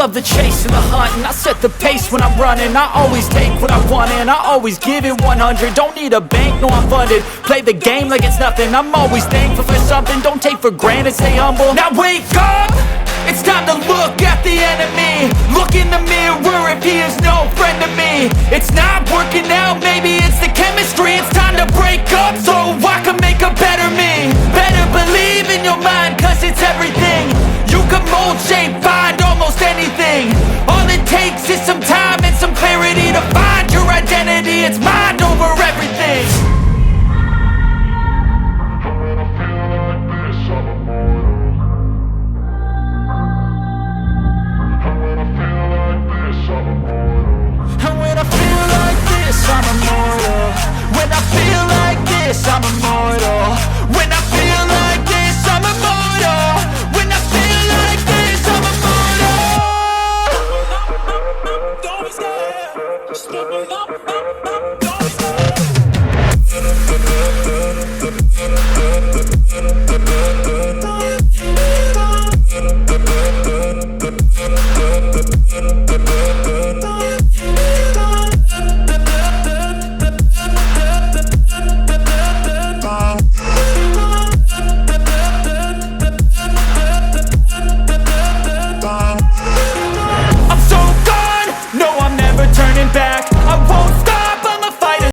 love the chase and the hunt, and I set the pace when I'm running. I always take what I want and I always give it 100. Don't need a bank, no I'm funded. Play the game like it's nothing. I'm always thankful for something. Don't take for granted, stay humble. Now wake up! It's time to look at the enemy. Look in the mirror if he is no friend to me. It's not working out, maybe it's the chemistry. It's time to break up so I can make a better me. Better believe in your mind, cause it's everything. You can mold, shape, find almost anything. All it takes is some time and some clarity to find your identity. It's mine.